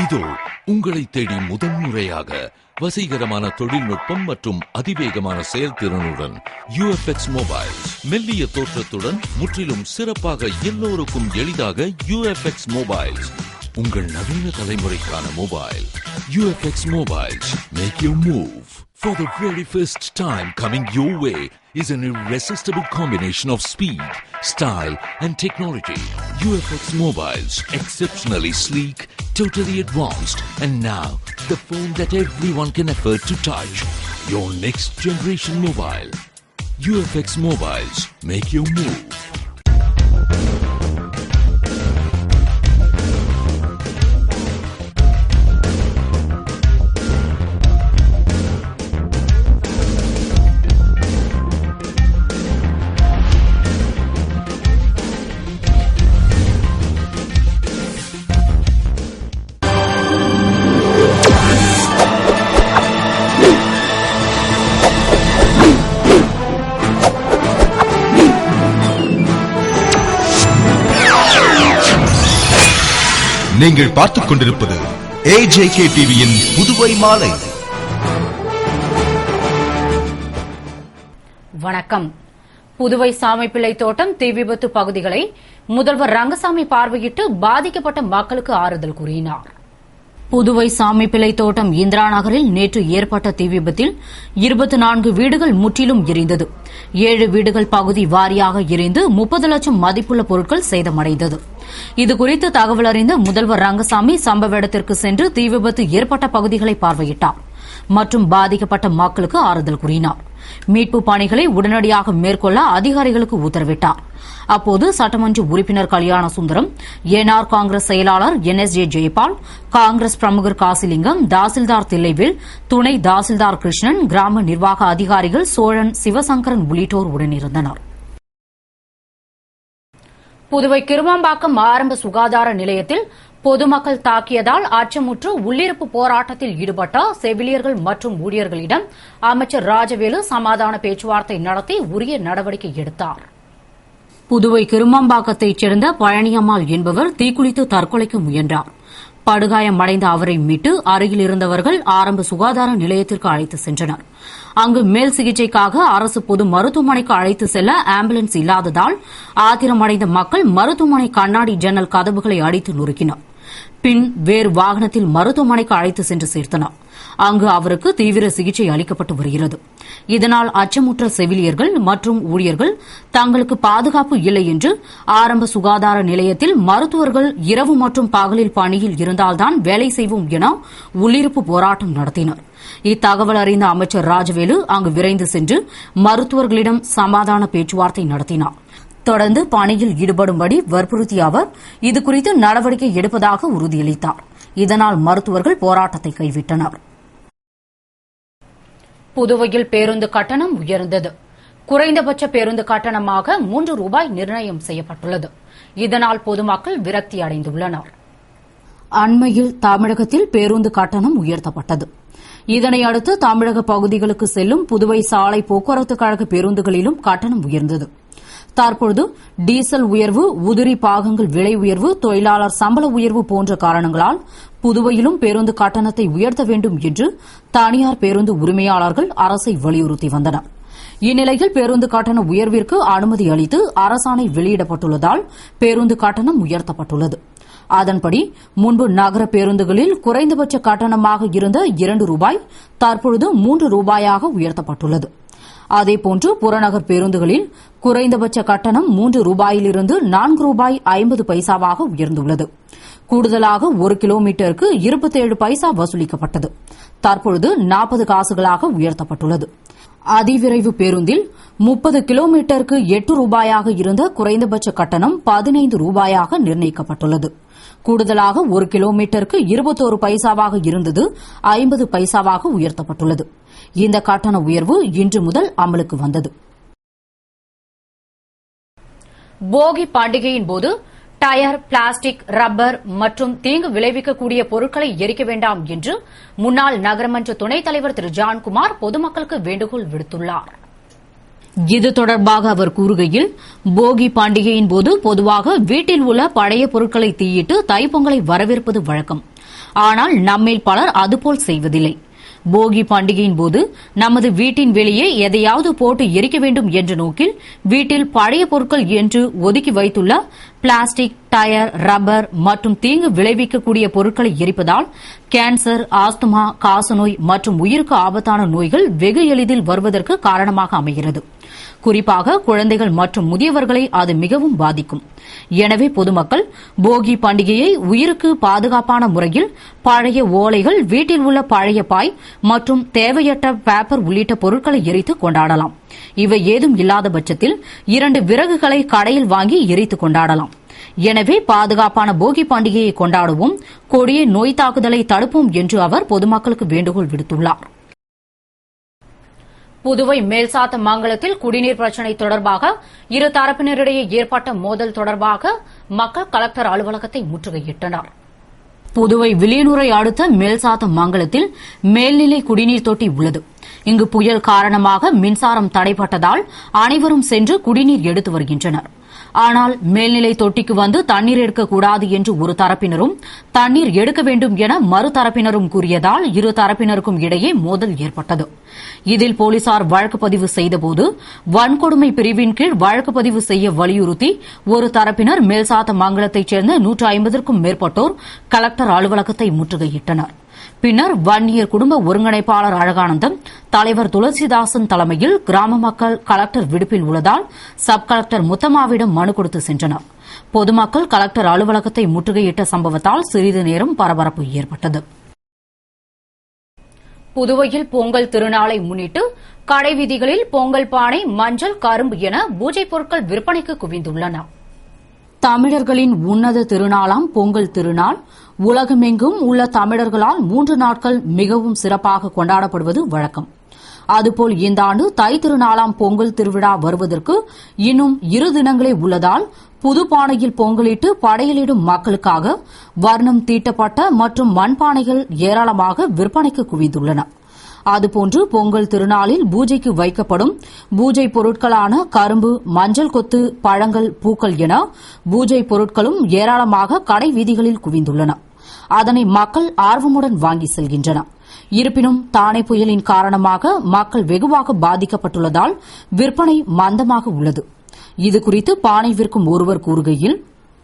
இதோ உங்களை தேடி முதன்முறையாக வசீகரமான தொழில்நுட்பம் மற்றும் அதிவேகமான செயல்திறனுடன் UFX மொபைல்ஸ். மெல்லிய தோற்றத்துடன் முற்றிலும் சிறப்பாக எல்லோருக்கும் எளிதாக UFX மொபைல்ஸ். உங்கள் நவீன தலைமுறைக்கான mobile UFX mobiles. Make your move. For the very first time coming your way is an irresistible combination of speed, style and technology. UFX mobiles, exceptionally sleek, totally advanced, and now the phone that everyone can afford to touch. Your next generation mobile. UFX mobiles, make your move. நீங்கள் பார்த்துக் கொண்டிருப்பது AJK டிவியின் புதுவை மாலை. வணக்கம். புதுவை சாமிப்பிள்ளை தோட்டம் தீ விபத்து பகுதிகளை முதல்வர் ரங்கசாமி பார்வையிட்டு பாதிக்கப்பட்ட மக்களுக்கு ஆறுதல் கூறினார். புதுவை சாமிப்பிள்ளை தோட்டம் இந்திரா நகரில் நேற்று ஏற்பட்ட தீ விபத்தில் 24 வீடுகள் முற்றிலும் எரிந்தது. 7 வீடுகள் பகுதி வாரியாக எரிந்து 30 லட்சம் மதிப்புள்ள பொருட்கள் சேதமடைந்தது. இதுகுறித்து தகவல் அறிந்த முதல்வர் ரங்கசாமி சம்பவ இடத்திற்கு சென்று தீ விபத்து ஏற்பட்ட பகுதிகளை பார்வையிட்டார் மற்றும் பாதிக்கப்பட்ட மக்களுக்கு ஆறுதல் கூறினார். மீட்பு பணிகளை உடனடியாக மேற்கொள்ள அதிகாரிகளுக்கு உத்தரவிட்டார். அப்போது சட்டமன்ற உறுப்பினர் கல்யாண சுந்தரம், NR காங்கிரஸ் செயலாளர் NSJ ஜெயபால், காங்கிரஸ் பிரமுகர் காசிலிங்கம், தாசில்தார் தில்லைவேல், துணை தாசில்தார் கிருஷ்ணன், கிராம நிர்வாக அதிகாரிகள் சோழன், சிவசங்கரன் உள்ளிட்டோர் உடனிருந்தனர். புதுவை கிருமாம்பாக்கம் ஆரம்ப சுகாதார நிலையத்தில் பொதுமக்கள் தாக்கியதால் அச்சமுற்று உள்ளிருப்பு போராட்டத்தில் ஈடுபட்ட செவிலியர்கள் மற்றும் ஊழியர்களிடம் அமைச்சர் ராஜவேலு சமாதான பேச்சுவார்த்தை நடத்தி உரிய நடவடிக்கை எடுத்தார். புதுவை கிருமாம்பாக்கத்தைச் சேர்ந்த பழனியம்மாள் என்பவர் தீக்குளித்து தற்கொலைக்கு முயன்றார். படுகாயமடைந்த அவரை மீட்டு அருகில் இருந்தவர்கள் ஆரம்ப சுகாதார நிலையத்திற்கு அழைத்து சென்றனர். அங்கு மேல் சிகிச்சைக்காக அரசு பொது மருத்துவமனைக்கு அழைத்து செல்ல ஆம்புலன்ஸ் இல்லாததால் ஆத்திரமடைந்த மக்கள் மருத்துவமனை கண்ணாடி ஜன்னல் கதவுகளை அடித்து நொறுக்கினர். பின் வேறு வாகனத்தில் மருத்துவமனைக்கு அழைத்து சென்று சேர்த்தனர். அங்கு அவருக்கு தீவிர சிகிச்சை அளிக்கப்பட்டு வருகிறது. இதனால் அச்சமுற்ற செவிலியர்கள் மற்றும் ஊழியர்கள் தங்களுக்கு பாதுகாப்பு இல்லை என்று ஆரம்ப சுகாதார நிலையத்தில் மருத்துவர்கள் இரவு மற்றும் பகலில் பணியில் இருந்தால்தான் வேலை செய்வோம் என உள்ளிருப்பு போராட்டம் நடத்தினர். இத்தகவல் அறிந்த அமைச்சர் ராஜவேலு அங்கு விரைந்து சென்று மருத்துவர்களிடம் சமாதான பேச்சுவார்த்தை நடத்தினார். தொடர்ந்து பணியில் ஈடுபடும்படி வற்புறுத்திய அவர் இதுகுறித்து நடவடிக்கை எடுப்பதாக உறுதியளித்தார். இதனால் மருத்துவர்கள் போராட்டத்தை கைவிட்டனர். புதுவையில் பேருந்து கட்டணம் உயர்ந்தது. குறைந்தபட்ச பேருந்து கட்டணமாக 3 ரூபாய் நிர்ணயம் செய்யப்பட்டுள்ளது. இதனால் பொதுமக்கள் விரக்தி அடைந்துள்ளனர். அண்மையில் தமிழகத்தில் பேருந்து கட்டணம் உயர்த்தப்பட்டது. இதனையடுத்து தமிழக பகுதிகளுக்கு செல்லும் புதுவை சாலை போக்குவரத்து கழக பேருந்துகளிலும் கட்டணம் உயர்ந்தது. தற்பொழுது டீசல் உயர்வு, உதிரி பாகங்கள் விலை உயர்வு, தொழிலாளர் சம்பள உயர்வு போன்ற காரணங்களால் புதுவையிலும் பேருந்து கட்டணத்தை உயர்த்த வேண்டும் என்று தனியார் பேருந்து உரிமையாளர்கள் அரசை வலியுறுத்தி வந்தனர். இந்நிலையில் பேருந்து கட்டண உயர்விற்கு அனுமதி அளித்து அரசாணை வெளியிடப்பட்டுள்ளதால் பேருந்து கட்டணம் உயர்த்தப்பட்டுள்ளது. அதன்படி முன்பு நகர பேருந்துகளில் குறைந்தபட்ச கட்டணமாக இருந்த 2 ரூபாய் தற்பொழுது 3 ரூபாயாக உயர்த்தப்பட்டுள்ளது. அதேபோன்று புறநகர் பேருந்துகளில் குறைந்தபட்ச கட்டணம் 3 ரூபாயிலிருந்து 4 ரூபாய் 50 பைசாவாக உயர்ந்துள்ளது. கூடுதலாக 1 கிலோமீட்டருக்கு 27 பைசா வசூலிக்கப்பட்டது. தற்பொழுது 40 காசுகளாக உயர்த்தப்பட்டுள்ளது. அதிவிரைவு பேருந்தில் 30 கிலோமீட்டருக்கு 8 ரூபாயாக இருந்த குறைந்தபட்ச கட்டணம் 15 ரூபாயாக நிர்ணயிக்கப்பட்டுள்ளது. கூடுதலாக 1 கிலோமீட்டருக்கு 21 பைசாவாக இருந்தது 50 பைசாவாக உயர்த்தப்பட்டுள்ளது. இந்த கட்டண உயர்வு இன்று முதல் அமலுக்கு வந்தது. போகி பண்டிகையின் போது டயர், பிளாஸ்டிக், ரப்பர் மற்றும் தீங்கு விளைவிக்கக்கூடிய பொருட்களை எரிக்க வேண்டாம் என்று முன்னாள் நகரமன்ற துணைத் தலைவர் திரு ஜான்குமார் பொதுமக்களுக்கு வேண்டுகோள் விடுத்துள்ளார். இது தொடர்பாக அவர் கூறுகையில், போகி பண்டிகையின் போது பொதுவாக வீட்டில் உள்ள பழைய பொருட்களை தீயிட்டு தைப்பொங்கலை வரவேற்பது வழக்கம். ஆனால் நம்மில் பலர் அதுபோல் செய்வதில்லை. போகி பண்டிகையின் போது நமது வீட்டின் வெளியே எதையாவது போட்டு எரிக்க வேண்டும் என்ற நோக்கில் வீட்டில் பழைய பொருட்கள் என்று ஒதுக்கி வைத்துள்ள பிளாஸ்டிக், டயர், ரப்பர் மற்றும் தீங்கு விளைவிக்கக்கூடிய பொருட்களை எரிப்பதால் கேன்சர், ஆஸ்துமா, காசநோய் மற்றும் உயிருக்கு ஆபத்தான நோய்கள் வெகு எளிதில் வருவதற்கு காரணமாக அமைகிறது. குறிப்பாக குழந்தைகள் மற்றும் முதியவர்களை அது மிகவும் பாதிக்கும். எனவே பொதுமக்கள் போகி பண்டிகையை உயிருக்கு பாதுகாப்பான முறையில் பழைய ஓலைகள், வீட்டில் உள்ள பழைய பாய் மற்றும் தேவையற்ற பேப்பர் உள்ளிட்ட பொருட்களை எரித்து கொண்டாடலாம். இவை ஏதும் இல்லாத பட்சத்தில் 2 விறகுகளை கடையில் வாங்கி எரித்து கொண்டாடலாம். எனவே பாதுகாப்பான போகி பண்டிகையை கொண்டாடுவோம், கொடிய நோய் தாக்குதலை தடுப்போம் என்று அவர் பொதுமக்களுக்கு வேண்டுகோள் விடுத்துள்ளார். புதுவை மேல்சாத்தமங்கலத்தில் குடிநீர் பிரச்சினை தொடர்பாக இரு தரப்பினரிடையே ஏற்பட்ட மோதல் தொடர்பாக மக்கள் கலெக்டர் அலுவலகத்தை முற்றுகையிட்டனர். புதுவை வில்லியனூரை அடுத்த மேல்சாத்தமங்கலத்தில் மேல்நிலை குடிநீர் தொட்டி உள்ளது. இங்கு புயல் காரணமாக மின்சாரம் தடைப்பட்டதால் அனைவரும் சென்று குடிநீர் எடுத்து வருகின்றனர். ஆனால் மேல்நிலை தொட்டிக்கு வந்து தண்ணீர் எடுக்கக்கூடாது என்று ஒரு தரப்பினரும், தண்ணீர் எடுக்க வேண்டும் என மறுதரப்பினரும் கூறியதால் இரு தரப்பினருக்கும் இடையே மோதல் ஏற்பட்டது. இதில் போலீசார் வழக்கு பதிவு செய்தபோது வன்கொடுமை பிரிவின் கீழ் வழக்கு பதிவு செய்ய வலியுறுத்தி ஒரு தரப்பினர் மேல்சாத்தமங்கலத்தைச் சேர்ந்த 150க்கும் மேற்பட்டோர் கலெக்டர் அலுவலகத்தை முற்றுகையிட்டனர். பின்னர் வன்னியர் குடும்ப ஒருங்கிணைப்பாளர் அழகானந்தம், தலைவர் துளசிதாசன் தலைமையில் கிராம மக்கள் கலெக்டர் விடுப்பில் உள்ளதால் சப் கலெக்டர் முத்தம்மாவிடம் மனு கொடுத்து சென்றனர். பொதுமக்கள் கலெக்டர் அலுவலகத்தை முற்றுகையிட்ட சம்பவத்தால் சிறிது நேரம் பரபரப்பு ஏற்பட்டது. புதுவையில் பொங்கல் திருநாளை முன்னிட்டு கடை வீதிகளில் பொங்கல் பானை, மஞ்சள், கரும்பு என பூஜை பொருட்கள் விற்பனைக்கு குவிந்துள்ளன. தமிழர்களின் உன்னத திருநாளாம் பொங்கல் திருநாள் உலகமெங்கும் உள்ள தமிழர்களால் 3 நாட்கள் மிகவும் சிறப்பாக கொண்டாடப்படுவது வழக்கம். அதுபோல் இந்த ஆண்டு தை திருநாளாம் பொங்கல் திருவிழா வருவதற்கு இன்னும் 2 தினங்களே உள்ளதால் புது பானையில் பொங்கலிட்டு படையலிடும் மக்களுக்காக வர்ணம் தீட்டப்பட்ட மற்றும் மண்பானைகள் ஏராளமாக விற்பனைக்கு குவிந்துள்ளன. அதுபோன்று பொங்கல் திருநாளில் பூஜைக்கு வைக்கப்படும் பூஜை பொருட்களான கரும்பு, மஞ்சள் கொத்து, பழங்கள், பூக்கள் என பூஜை பொருட்களும் ஏராளமாக கடை வீதிகளில் குவிந்துள்ளன. அதனை மக்கள் ஆர்வமுடன் வாங்கி செல்கின்றனர். இருப்பினும் தானே புயலின் காரணமாக மக்கள் வெகுவாக பாதிக்கப்பட்டுள்ளதால் விற்பனை மந்தமாக உள்ளது. இதுகுறித்து பானை விற்கும் ஒருவர் கூறுகையில்,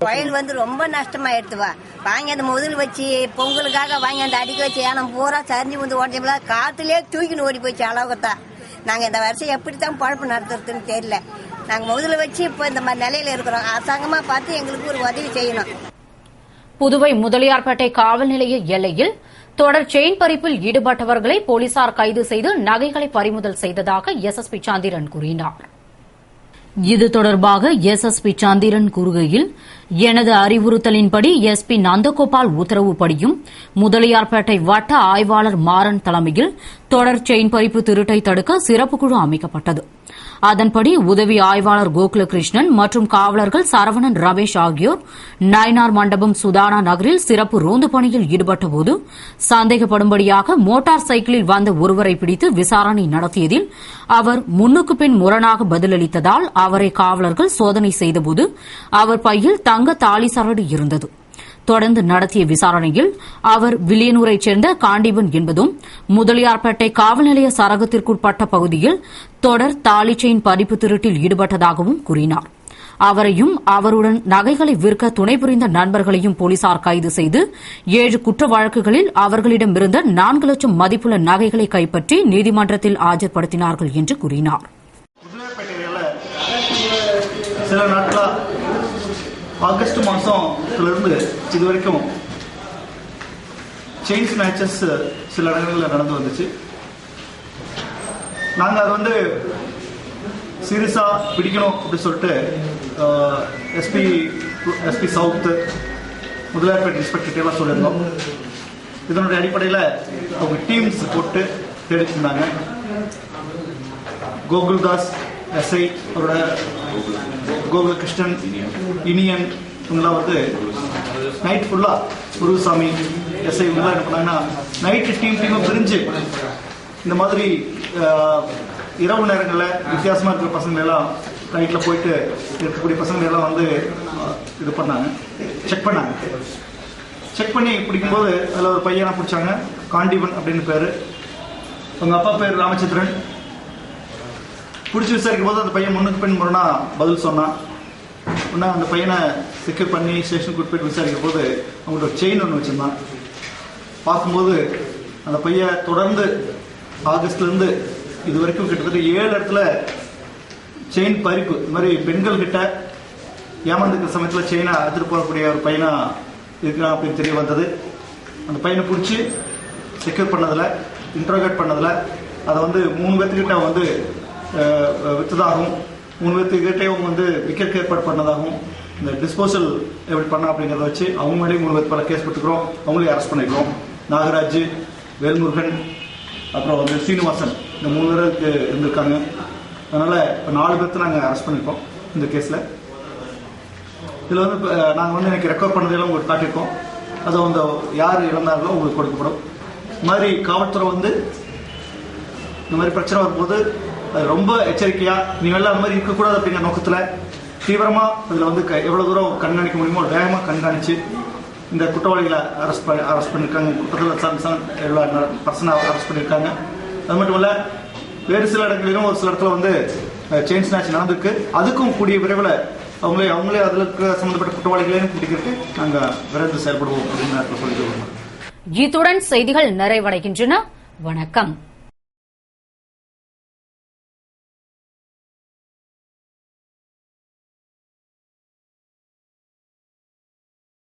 புயல் வந்து ரொம்ப நஷ்டமாயிடுதுவா. வாங்கி அந்த முதல் வச்சு பொங்கலுக்காக வாங்கி அந்த அடிக்க வச்சு ஏனம் பூரா சரிஞ்சு வந்து ஓடிச்சோம்ல, காத்துலயே தூக்கின்னு ஓடி போச்சு அளவுக்குத்தான். நாங்க இந்த வருஷம் எப்படித்தான் பழப்பு நடத்துறதுன்னு தெரியல. நாங்க முதல்ல வச்சு இப்ப இந்த மாதிரி நிலையில இருக்கிறோம். அரசாங்கமா பார்த்து எங்களுக்கு ஒரு உதவி செய்யணும். புதுவை முதலியார்பேட்டை காவல் நிலைய எல்லையில் தொடர் செயின் பறிப்பில் ஈடுபட்டவர்களை போலீசார் கைது செய்து நகைகளை பறிமுதல் செய்ததாக எஸ்எஸ்பி சந்திரன் கூறினார். இது தொடர்பாக எஸ்எஸ்பி சந்திரன் கூறுகையில், எனது அறிவுறுத்தலின்படி எஸ்பி நந்தகோபால் உத்தரவுப்படியும் முதலியார்பேட்டை வட்ட ஆய்வாளர் மாறன் தலைமையில் தொடர் செயின் பறிப்பு திருட்டை தடுக்க சிறப்பு குழு அமைக்கப்பட்டது. அதன்படி உதவி ஆய்வாளர் கோகுலகிருஷ்ணன் மற்றும் காவலர்கள் சரவணன், ரமேஷ் ஆகியோர் நயினார் மண்டபம், சுதானா நகரில் சிறப்பு ரோந்து பணியில் ஈடுபட்டபோது சந்தேகப்படும்படியாக மோட்டார் சைக்கிளில் வந்த ஒருவரை பிடித்து விசாரணை நடத்தியதில் அவர் முன்னுக்கு பின் முரணாக பதிலளித்ததால் அவரை காவலர்கள் சோதனை செய்தபோது அவர் பையில் தங்க தாலி சரடு இருந்தது. தொடர்ந்து நடத்திய விசாரணையில் அவர் வில்லியனூரைச் சேர்ந்த காண்டீபன் என்பதும் முதலியார்பேட்டை காவல் நிலைய சரகத்திற்குட்பட்ட பகுதியில் தொடர் தாலி செயின் பறிப்பு திருட்டில் ஈடுபட்டதாகவும் கூறினார். அவரையும் அவருடன் நகைகளை விற்க துணை புரிந்த நண்பர்களையும் போலீசார் கைது செய்து 7 குற்ற வழக்குகளில் அவர்களிடமிருந்த 4 லட்சம் மதிப்புள்ள நகைகளை கைப்பற்றி நீதிமன்றத்தில் ஆஜர்படுத்தினார்கள் என்று கூறினார். ஆகஸ்ட் மாதத்திலிருந்து இது வரைக்கும் செயின் ஸ்நாச்சஸ் சில இடங்களில் நடந்து வந்துச்சு. நாங்கள் அது வந்து சீரியஸாக பிடிக்கணும் அப்படின்னு சொல்லிட்டு எஸ்பி சவுத்து, முதலியார்பேட்டை இன்ஸ்பெக்டர் எல்லாம் சொல்லியிருந்தோம். இதனுடைய அடிப்படையில் அவங்க டீம்ஸ் போட்டு தேடிட்டு இருந்தாங்க. கோகுல்தாஸ் எஸ்ஐ, அவரோட கோகுலகிருஷ்ணன், இனியன், இவங்கெல்லாம் வந்து நைட் ஃபுல்லாக முருகசாமி எஸ்ஐ இவங்கெல்லாம் என்ன பண்ணாங்கன்னா நைட்டு டீமும் பிரிஞ்சு இந்த மாதிரி இரவு நேரங்களில் வித்தியாசமாக இருக்கிற பசங்களெல்லாம் நைட்டில் போயிட்டு இருக்கக்கூடிய பசங்களெல்லாம் வந்து இது பண்ணாங்க, செக் பண்ணாங்க. செக் பண்ணி பிடிக்கும்போது அதில் ஒரு பையனை பிடிச்சாங்க, காண்டிவன் அப்படின்னு பேர். அவங்க அப்பா பேர் ராமச்சந்திரன். பிடிச்சி விசாரிக்கும் போது அந்த பையன் முன்னுக்கு பின் முறைனா பதில் சொன்னான். உடனே அந்த பையனை செக்யூர் பண்ணி ஸ்டேஷன் கூட்டு போயிட்டு விசாரிக்கும் போது அவங்களோட ஒரு செயின் ஒன்று வச்சுருந்தான். பார்க்கும்போது அந்த பையன் தொடர்ந்து ஆகஸ்ட்லேருந்து இது வரைக்கும் கிட்டத்தட்ட 7 இடத்துல செயின் பறிப்பு, இந்த மாதிரி பெண்கள் கிட்ட ஏமாந்துக்கிற சமயத்தில் செயினை எடுத்துட்டு போகக்கூடிய ஒரு பையனா இருக்கிறான் அப்படின்னு தெரிய வந்தது. அந்த பையனை பிடிச்சி செக்யூர் பண்ணதில், இன்ட்ரோகேட் பண்ணதில் அதை வந்து 3 பேர்த்துக்கிட்ட வந்து விற்றதாகவும் 3 பேர்த்துக்கிட்டே அவங்க வந்து விற்கிறதுக்கு ஏற்பாடு பண்ணதாகவும், இந்த டிஸ்போசல் எப்படி பண்ண அப்படிங்கிறத வச்சு அவங்க மேலேயும் 3 பேர் பல கேஸ் போட்டுக்கிறோம். அவங்களையும் அரெஸ்ட் பண்ணிக்கிறோம். நாகராஜ், வேல்முருகன், அப்புறம் வந்து சீனிவாசன், இந்த 3 பேருக்கு இருந்திருக்காங்க. அதனால இப்போ 4 பேர்த்து நாங்கள் அரெஸ்ட் பண்ணியிருக்கோம் இந்த கேஸில். இதில் வந்து நாங்கள் வந்து எனக்கு ரெக்கார்ட் பண்ணதெல்லாம் உங்களுக்கு காட்டியிருக்கோம். அதை வந்து யார் இழந்தார்களோ உங்களுக்கு கொடுக்கப்படும். இந்த மாதிரி காவல்துறை வந்து இந்த மாதிரி பிரச்சனை வரும்போது அது ரொம்ப எச்சரிக்கையாக நீங்கள் எல்லாம் அந்த மாதிரி இருக்கக்கூடாது அப்படிங்கிற நோக்கத்தில் தீவிரமாக அதில் வந்து எவ்வளோ தூரம் கண்காணிக்க முடியுமோ வேகமாக கண்காணித்து இந்த குற்றவாளிகளை அரெஸ்ட் பண்ணியிருக்காங்க. குற்றத்தில் எவ்வளோ பர்சனை அரெஸ்ட் பண்ணியிருக்காங்க. அது மட்டும் இல்லை, வேறு சில இடங்களிலும் ஒரு சில இடத்துல வந்து செயின் ஸ்நாட்ச் நடந்திருக்கு. அதுக்கும் கூடிய விரைவில் அவங்களே அதில் இருக்க சம்பந்தப்பட்ட குற்றவாளிகளையும் பிடிக்கிறதுக்கு நாங்கள் விரைந்து செயல்படுவோம் அப்படின்னு சொல்லிட்டு. இத்துடன் செய்திகள் நிறைவடைகின்றன. வணக்கம்.